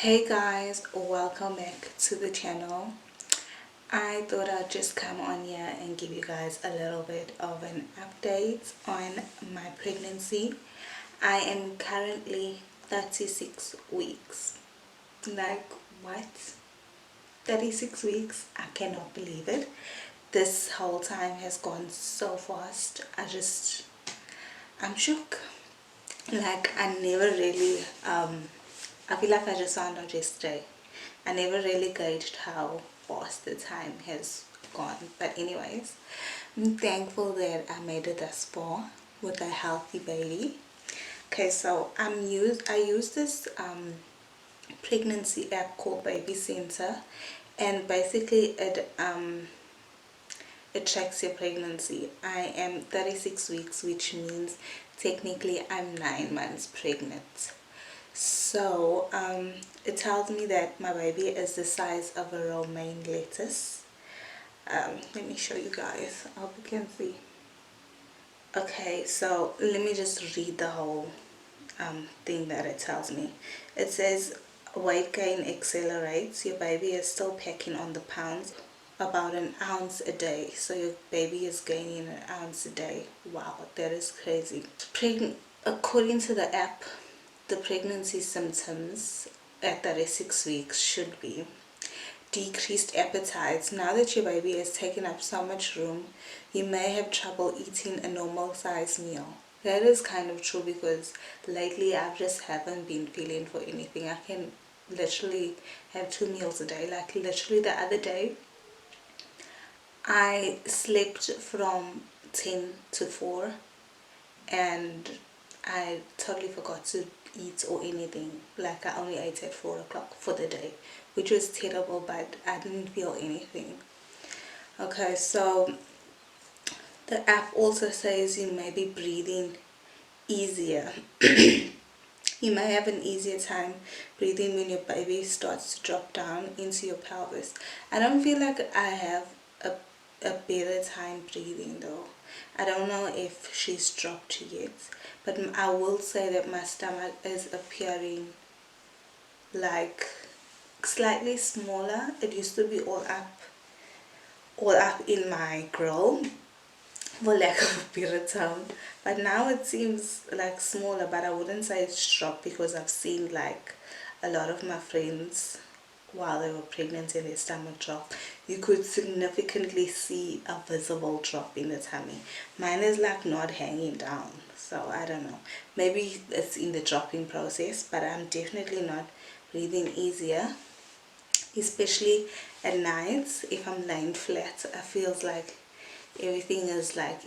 Hey guys, welcome back to the channel. I thought I'd just come on here and give you guys a little bit of an update on my pregnancy. I am currently 36 weeks. Like, what? 36 weeks? I cannot believe it. This whole time has gone so fast. I'm shook. Like, I never really I feel like I just found out yesterday. I never really gauged how fast the time has gone. But anyways, I'm thankful that I made it thus far with a healthy baby. Okay, so I use this pregnancy app called BabyCenter, and basically it tracks your pregnancy. I am 36 weeks, which means technically I'm 9 months pregnant. So it tells me that my baby is the size of a romaine lettuce. Let me show you guys. I hope you can see. Okay, so let me just read the whole thing that it tells me. It says weight gain accelerates. Your baby is still packing on the pounds, about an ounce a day. So your baby is gaining an ounce a day. Wow, that is crazy. According to the app, the pregnancy symptoms at 36 weeks should be decreased appetite. Now that your baby has taken up so much room, you may have trouble eating a normal size meal. That is kind of true, because lately I just haven't been feeling for anything. I can literally have 2 meals a day. Like, literally the other day I slept from 10 to 4 and I totally forgot to eat or anything. Like, I only ate at 4 o'clock for the day, which was terrible, but I didn't feel anything. Okay, so the app also says you may be breathing easier. You may have an easier time breathing when your baby starts to drop down into your pelvis. I don't feel like I have a better time breathing though. I don't know if she's dropped yet, but I will say that my stomach is appearing like slightly smaller. It used to be all up in my grill, for lack of a better term, but now it seems like smaller. But I wouldn't say it's dropped, because I've seen like a lot of my friends, while they were pregnant and their stomach dropped, you could significantly see a visible drop in the tummy. Mine is like not hanging down, so I don't know, maybe it's in the dropping process, but I'm definitely not breathing easier, especially at nights. If I'm lying flat, I feels like everything is like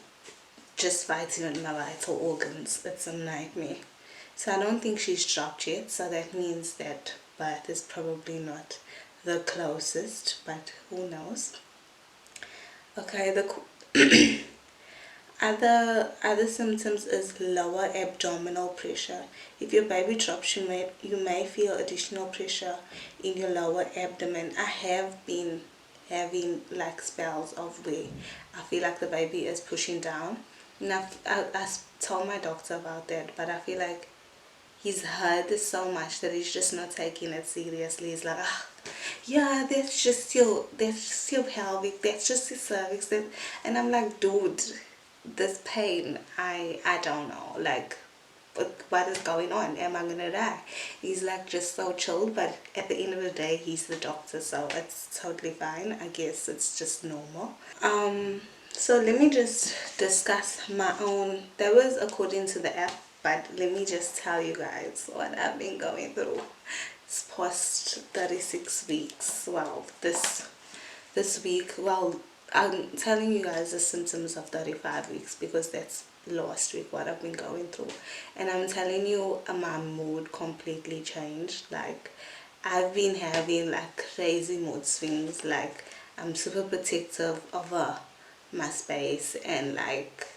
just fighting on my vital organs. It's a nightmare. So I don't think she's dropped yet, so that means that birth is probably not the closest, but who knows. Okay, the other symptoms is lower abdominal pressure. If your baby drops, you may feel additional pressure in your lower abdomen. I have been having like spells of where I feel like the baby is pushing down, and I told my doctor about that, but I feel like he's heard so much that he's just not taking it seriously. He's like, ah, yeah, that's your pelvic, that's just your cervix. And I'm like, dude, this pain, I don't know, like, what is going on? Am I gonna die? He's like just so chilled, but at the end of the day, he's the doctor, so it's totally fine. I guess it's just normal. So let me just discuss my own. That was according to the app, but let me just tell you guys what I've been going through this past 36 weeks. Well, this week, well, I'm telling you guys the symptoms of 35 weeks, because that's last week what I've been going through. And I'm telling you, my mood completely changed. Like, I've been having like crazy mood swings. Like, I'm super protective over my space and like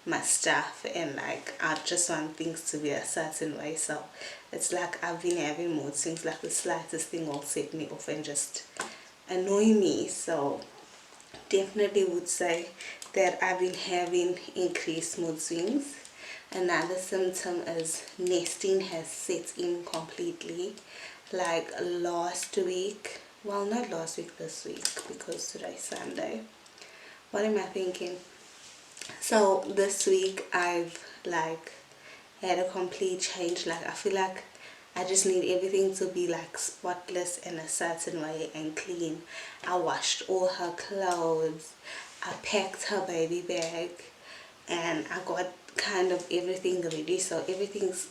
my stuff, and like I just want things to be a certain way. So it's like I've been having mood swings. Like, the slightest thing will set me off and just annoy me. So definitely would say that I've been having increased mood swings. Another symptom is nesting has set in completely. like last week. Well, not last week, this week, because today's Sunday. What am I thinking? So this week I've like had a complete change. Like I feel like I just need everything to be like spotless in a certain way and clean. I washed all her clothes, I packed her baby bag, and I got kind of everything ready, so everything's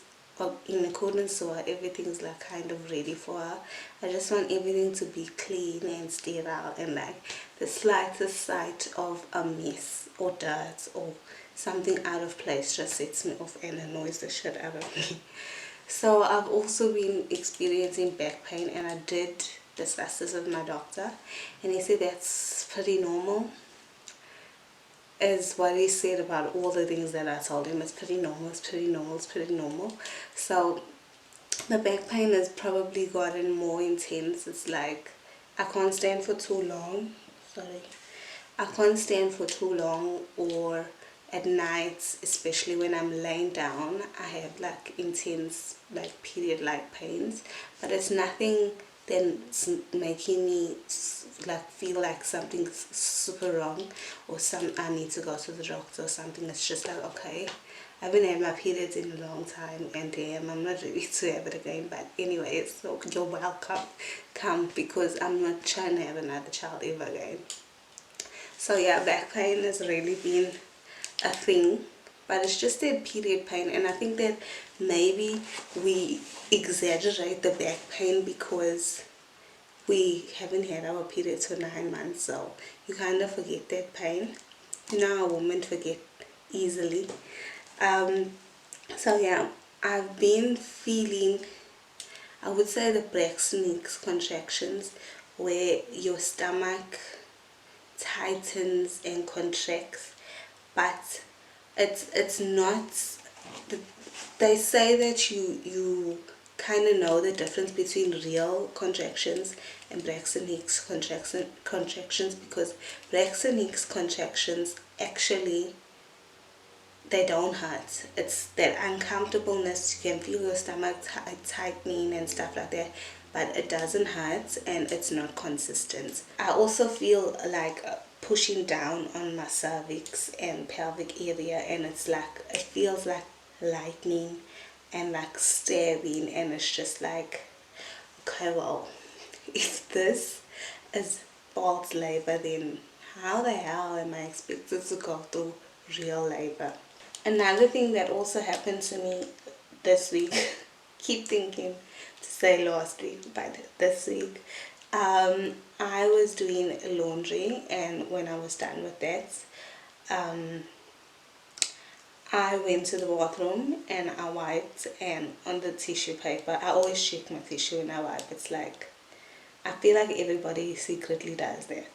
in accordance to her. Everything's like kind of ready for her. I just want everything to be clean and sterile, and like the slightest sight of a mess or dirt or something out of place just sets me off and annoys the shit out of me. So I've also been experiencing back pain, and I did discuss this with my doctor, and he said that's pretty normal. Is what he said about all the things that I told him. It's pretty normal, it's pretty normal, it's pretty normal. So the back pain has probably gotten more intense. It's like I can't stand for too long. Sorry. I can't stand for too long, or at nights, especially when I'm laying down, I have like intense like period like pains, but it's nothing that's making me like feel like something's super wrong, or I need to go to the doctor or something. It's just like, okay, I haven't had my periods in a long time, and damn, I'm not ready to have it again. But anyway, so you're welcome, come, because I'm not trying to have another child ever again. So yeah, back pain has really been a thing, but it's just that period pain, and I think that maybe we exaggerate the back pain because we haven't had our periods for 9 months, so you kind of forget that pain. You know how women forget easily. So yeah, I've been feeling, I would say, the Braxton contractions, where your stomach tightens and contracts, but it's not. They say that you kind of know the difference between real contractions and Braxton Hicks contractions, because Braxton Hicks contractions actually, they don't hurt. It's that uncomfortableness. You can feel your stomach tightening and stuff like that, but it doesn't hurt and it's not consistent. I also feel like pushing down on my cervix and pelvic area, and it's like, it feels like lightning and like stabbing, and it's just like, okay, well, if this is false labor, then how the hell am I expected to go through real labor? Another thing that also happened to me this week, keep thinking to say last week, but this week, I was doing laundry, and when I was done with that, I went to the bathroom and I wiped, and on the tissue paper, I always check my tissue when I wipe. It's like, I feel like everybody secretly does that.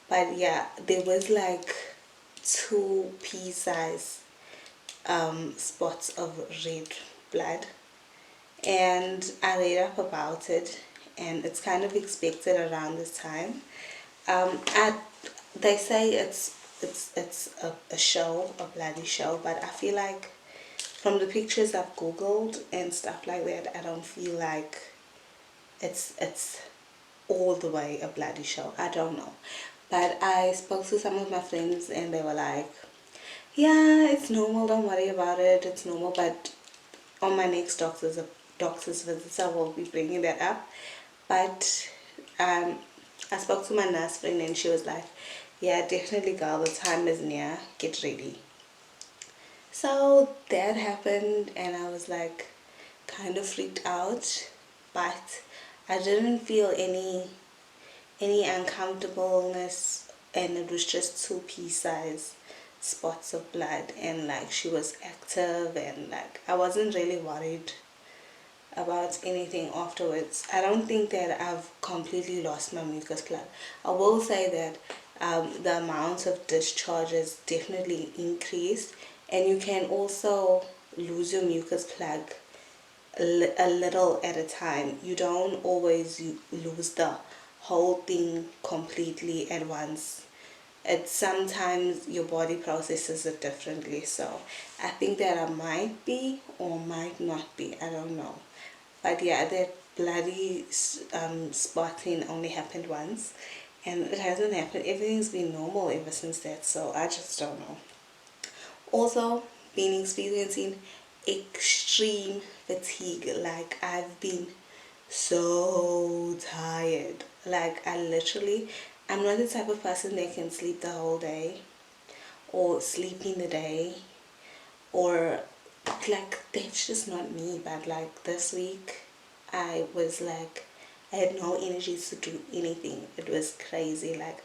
But yeah, there was like 2 pea-size spots of red blood, and I read up about it, and it's kind of expected around this time. They say it's a show, a bloody show, but I feel like from the pictures I've googled and stuff like that, I don't feel like it's all the way a bloody show. I don't know, but I spoke to some of my friends and they were like, yeah, it's normal, don't worry about it, it's normal. But on my next doctor's visits, I will be bringing that up. But I spoke to my nurse friend and she was like, yeah, definitely girl, the time is near, get ready. So that happened, and I was like kind of freaked out, but I didn't feel any uncomfortableness, and it was just 2 pea-size spots of blood, and like she was active, and like I wasn't really worried about anything afterwards. I don't think that I've completely lost my mucus plug. I will say that the amount of discharges definitely increased, and you can also lose your mucus plug a little at a time. You don't always lose the whole thing completely at once. It's sometimes your body processes it differently. So I think that I might be or might not be, I don't know. But yeah, bloody spotting only happened once, and it hasn't happened. Everything's been normal ever since that, so I just don't know. Also, been experiencing extreme fatigue. Like, I've been so tired. Like, I'm not the type of person that can sleep the whole day or sleep in the day, or like, that's just not me. But like this week, I was like, I had no energy to do anything. It was crazy. Like,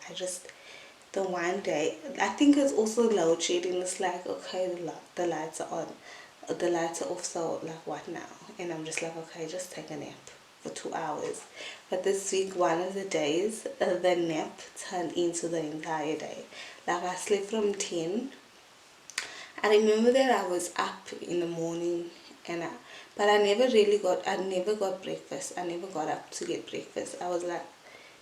the one day, I think it's also load shedding. It's like, okay, the lights are on, the lights are off, so like, what now? And I'm just like, okay, just take a nap for 2 hours. But this week, one of the days, the nap turned into the entire day. Like, I slept from 10. I remember that I was up in the morning, but I never got breakfast. I never got up to get breakfast. I was like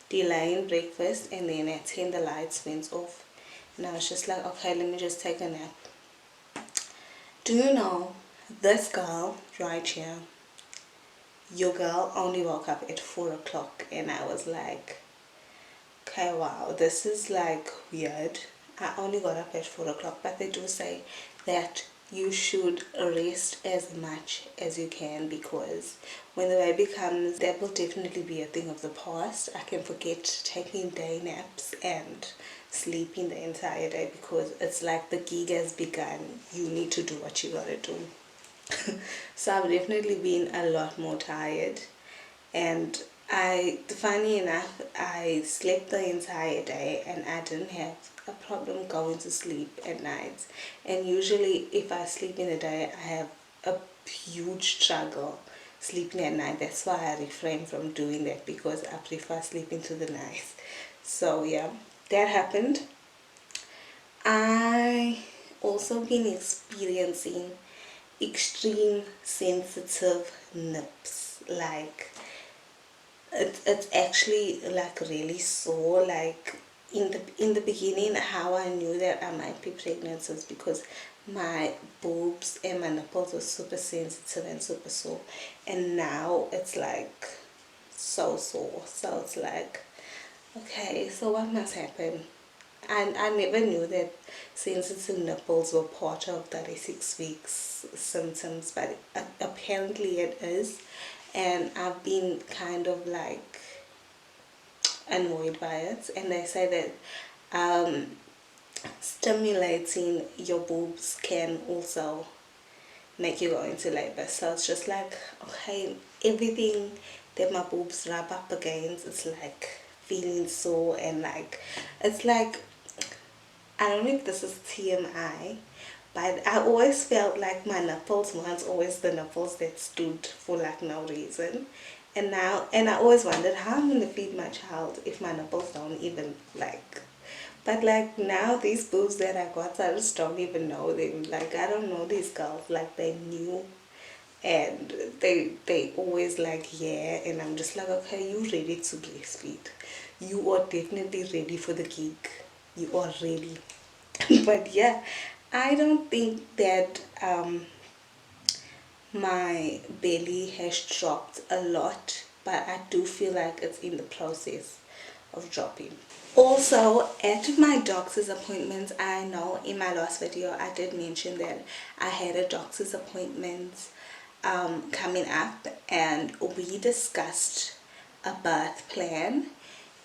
delaying breakfast, and then at 10 the lights went off, and I was just like, okay, let me just take a nap. Do you know, this girl right here, your girl only woke up at 4 o'clock, and I was like, okay, wow, this is like weird. I only got up at 4 o'clock, but they do say that you should rest as much as you can, because when the baby comes, that will definitely be a thing of the past. I can forget taking day naps and sleeping the entire day, because it's like the gig has begun. You need to do what you gotta do. So I've definitely been a lot more tired, and funny enough, I slept the entire day and I didn't have a problem going to sleep at night. And usually if I sleep in the day, I have a huge struggle sleeping at night. That's why I refrain from doing that, because I prefer sleeping to the night. So yeah, that happened. I also been experiencing extreme sensitive nips. Like, it's actually like really sore. Like, in the beginning, how I knew that I might be pregnant was because my boobs and my nipples were super sensitive and super sore, and now it's like so sore. So it's like, okay, so what must happen? And I never knew that sensitive nipples were part of 36 weeks symptoms, but apparently it is. And I've been kind of like annoyed by it. And they say that stimulating your boobs can also make you go into labor. So it's just like, okay, everything that my boobs rub up against, it's like feeling sore, and like, it's like, I don't know if this is TMI, but I always felt like my nipples weren't always the nipples that stood for like no reason. And I always wondered how I'm gonna feed my child if my nipples don't even like. But like, now these boobs that I got, I just don't even know them. Like, I don't know these girls like they knew, and they always like, yeah, and I'm just like, okay, you ready to breastfeed. You are definitely ready for the gig. You are ready. But yeah, I don't think that my belly has dropped a lot, but I do feel like it's in the process of dropping. Also, at my doctor's appointments, I know in my last video I did mention that I had a doctor's appointment coming up, and we discussed a birth plan,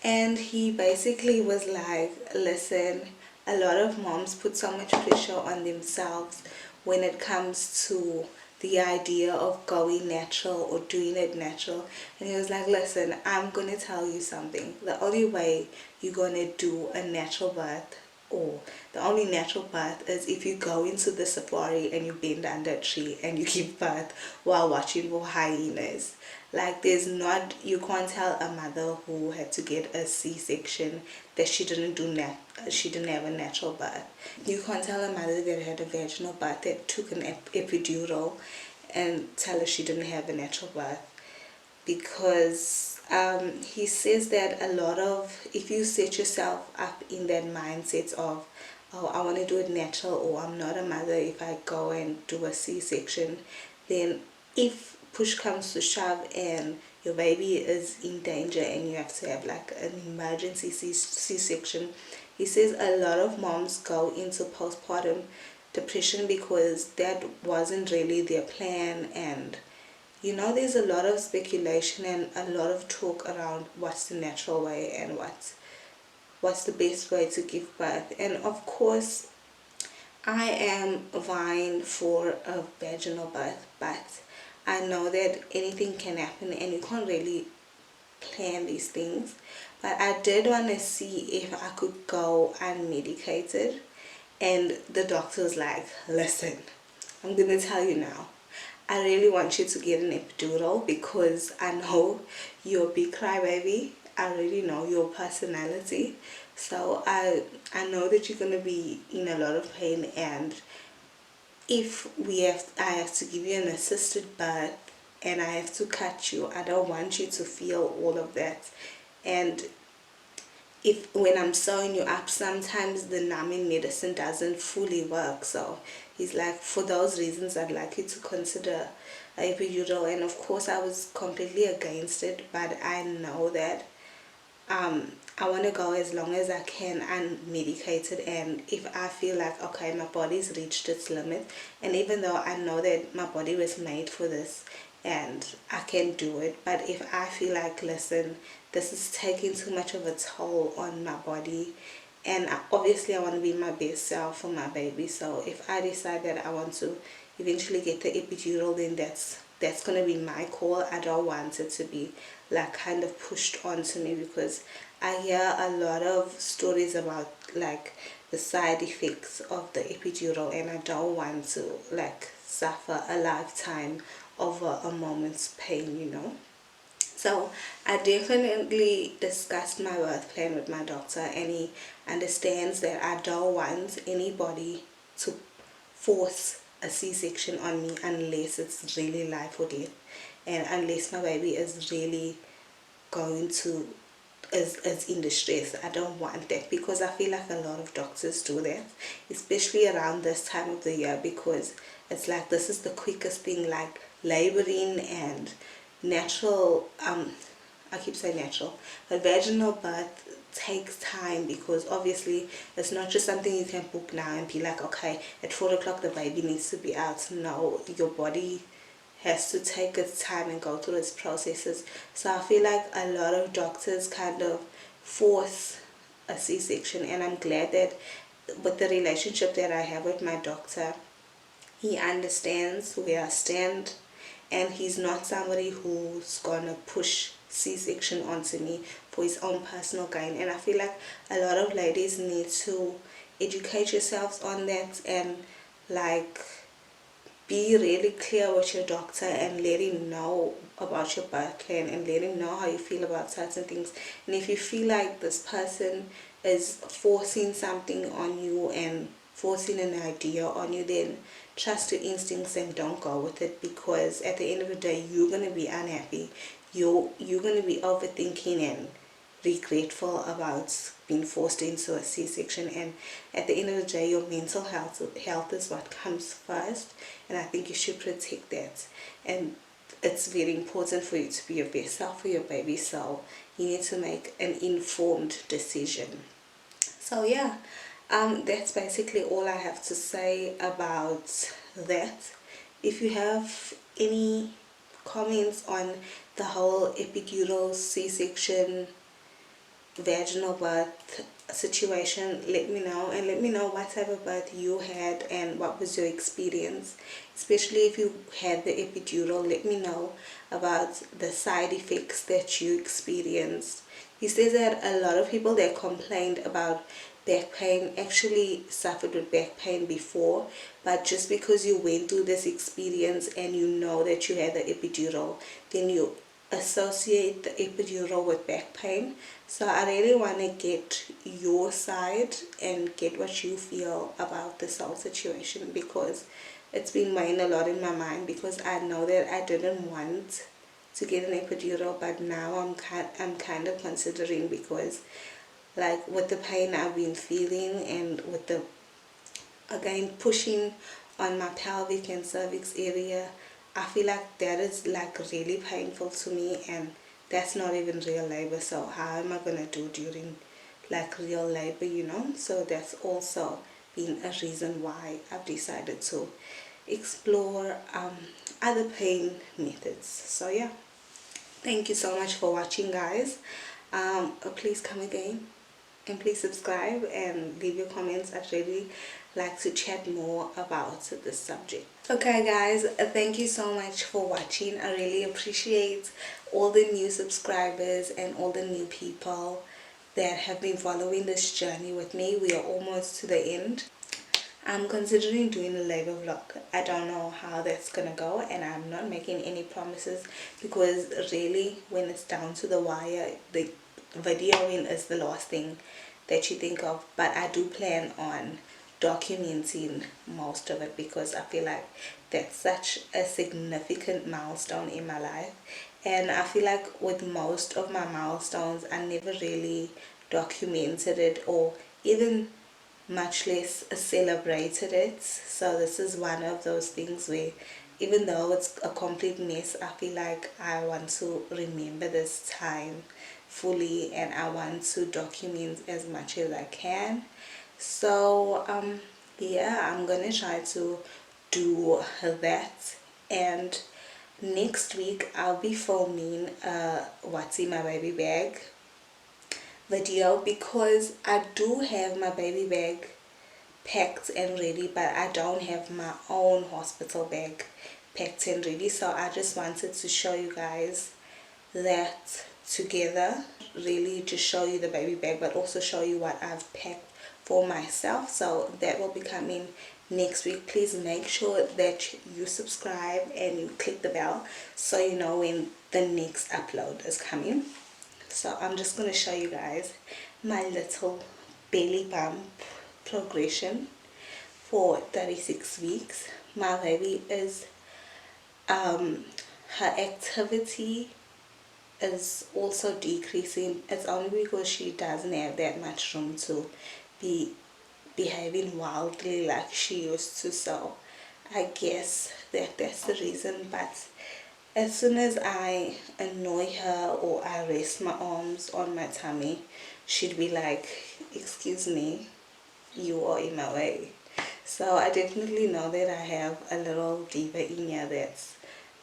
and he basically was like, listen, a lot of moms put so much pressure on themselves when it comes to the idea of going natural or doing it natural. And he was like, listen, I'm gonna tell you something. The only way you're gonna do a natural birth, or the only natural birth, is if you go into the safari and you bend under a tree and you give birth while watching for hyenas. Like, you can't tell a mother who had to get a C-section that she didn't have a natural birth. You can't tell a mother that had a vaginal birth that took an epidural and tell her she didn't have a natural birth, because he says that if you set yourself up in that mindset of, oh, I want to do it natural, or I'm not a mother if I go and do a C-section, then if push comes to shove and your baby is in danger and you have to have like an emergency C-section. He says a lot of moms go into postpartum depression because that wasn't really their plan, and you know, there's a lot of speculation and a lot of talk around what's the natural way and what's the best way to give birth. And of course, I am vying for a vaginal birth, but I know that anything can happen and you can't really plan these things. But I did want to see if I could go unmedicated, and the doctor was like, listen, I'm gonna tell you now, I really want you to get an epidural because I know you're a big crybaby. I already know your personality. So I know that you're gonna be in a lot of pain, and if I have to give you an assisted birth and I have to cut you, I don't want you to feel all of that. And if when I'm sewing you up, sometimes the numbing medicine doesn't fully work. So he's like, for those reasons, I'd like you to consider a epidural. And of course, I was completely against it, but I know that I want to go as long as I can unmedicated. And if I feel like, okay, my body's reached its limit, and even though I know that my body was made for this and I can do it, but if I feel like, listen, this is taking too much of a toll on my body, and obviously I want to be my best self for my baby. So if I decide that I want to eventually get the epidural, then that's going to be my call. I don't want it to be like kind of pushed onto me, because I hear a lot of stories about like the side effects of the epidural, and I don't want to like suffer a lifetime over a moment's pain, you know. So I definitely discussed my birth plan with my doctor, and he understands that I don't want anybody to force a C-section on me unless it's really life or death, and unless my baby is really going to is in distress. I don't want that, because I feel like a lot of doctors do that, especially around this time of the year, because it's like this is the quickest thing, like laboring and natural, I keep saying natural, but vaginal birth takes time, because obviously it's not just something you can book now and be like, okay, at 4 o'clock the baby needs to be out. No, your body has to take its time and go through its processes. So I feel like a lot of doctors kind of force a C-section, and I'm glad that with the relationship that I have with my doctor, he understands where I stand, and he's not somebody who's gonna push C-section onto me for his own personal gain. And I feel like a lot of ladies need to educate yourselves on that, and like be really clear with your doctor and let him know about your birth plan, and let him know how you feel about certain things. And if you feel like this person is forcing something on you and forcing an idea on you, then trust your instincts and don't go with it, because at the end of the day you're going to be unhappy. You're going to be overthinking and regretful about being forced into a C-section, and at the end of the day your mental health is what comes first, and I think you should protect that. And it's very important for you to be your best self for your baby, so you need to make an informed decision. So yeah, that's basically all I have to say about that. If you have any comments on the whole epidural, C-section, vaginal birth situation, let me know, and let me know what type of birth you had and what was your experience. Especially if you had the epidural, let me know about the side effects that you experienced. He says that a lot of people that complained about back pain actually suffered with back pain before, but just because you went through this experience and you know that you had the epidural, then you associate the epidural with back pain. So I really want to get your side and get what you feel about this whole situation, because it's been weighing a lot in my mind, because I know that I didn't want to get an epidural, but now I'm kind of considering, because like with the pain I've been feeling, and with the again pushing on my pelvic and cervix area, I feel like that is like really painful to me, and that's not even real labor. So how am I gonna do during like real labor, you know? So that's also been a reason why I've decided to explore other pain methods. So yeah, thank you so much for watching, guys. Please come again, and please subscribe and leave your comments. I'd really like to chat more about this subject. Okay guys, thank you so much for watching. I really appreciate all the new subscribers and all the new people that have been following this journey with me. We are almost to the end. I'm considering doing a labor vlog. I don't know how that's gonna go, and I'm not making any promises, because really when it's down to the wire, the videoing is the last thing that you think of. But I do plan on documenting most of it, because I feel like that's such a significant milestone in my life. And I feel like with most of my milestones, I never really documented it, or even much less celebrated it. So this is one of those things where, even though it's a complete mess, I feel like I want to remember this time fully, and I want to document as much as I can. So yeah, I'm gonna try to do that. And next week I'll be filming what's in my baby bag video, because I do have my baby bag packed and ready, but I don't have my own hospital bag packed and ready. So I just wanted to show you guys that together, really just show you the baby bag, but also show you what I've packed for myself. So that will be coming next week. Please make sure that you subscribe and you click the bell so you know when the next upload is coming. So I'm just going to show you guys my little belly bump progression for 36 weeks. My baby is her activity is also decreasing. It's only because she doesn't have that much room to be behaving wildly like she used to. So I guess that's the reason. But as soon as I annoy her or I rest my arms on my tummy, she'd be like, excuse me, you are in my way. So I definitely know that I have a little diva in here that's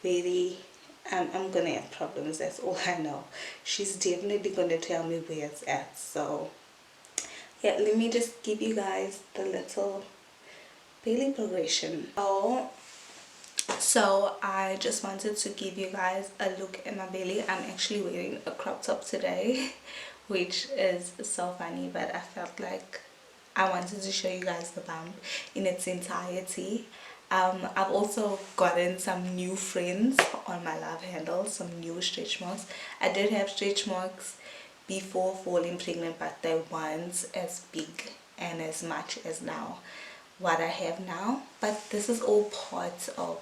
very, I'm gonna have problems. That's all I know. She's definitely gonna tell me where it's at. So yeah, let me just give you guys the little belly progression. So I just wanted to give you guys a look at my belly. I'm actually wearing a crop top today which is so funny, but I felt like I wanted to show you guys the bump in its entirety. I've also gotten some new friends on my love handle, some new stretch marks. I did have stretch marks before falling pregnant, but they weren't as big and as much as now what I have now. But this is all part of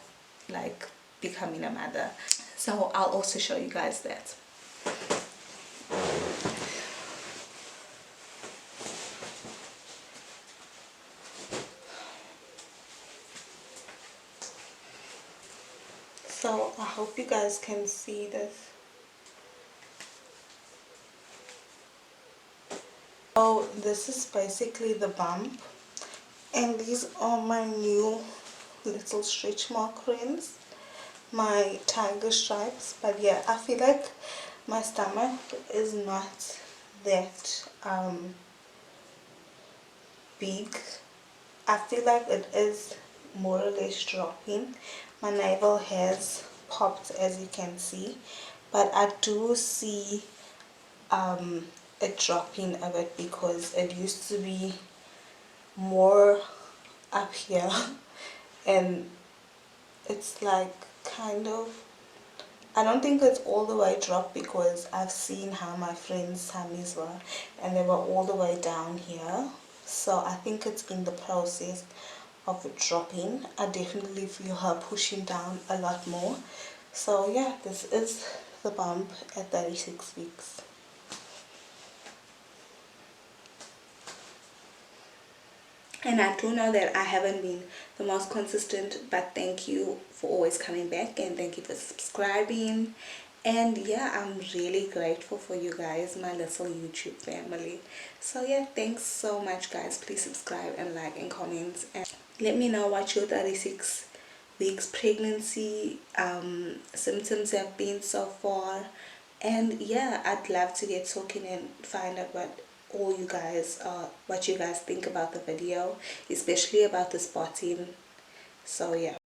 like becoming a mother, so I'll also show you guys that. So I hope you guys can see this. So this is basically the bump, and these are my new little stretch mark rings, my tiger stripes. But yeah, I feel like my stomach is not that big. I feel like it is more or less dropping. My navel has popped, as you can see, but I do see it dropping a bit, because it used to be more up here and it's like kind of, I don't think it's all the way dropped, because I've seen how my friends' tummies were and they were all the way down here. So I think it's in the process of it dropping. I definitely feel her pushing down a lot more. So yeah, this is the bump at 36 weeks. And I do know that I haven't been the most consistent, but thank you for always coming back, and thank you for subscribing. And yeah, I'm really grateful for you guys, my little YouTube family. So yeah, thanks so much guys. Please subscribe and like and comment, and let me know what your 36 weeks pregnancy symptoms have been so far. And yeah, I'd love to get talking and find out what you guys think about the video, especially about the spotting. So yeah.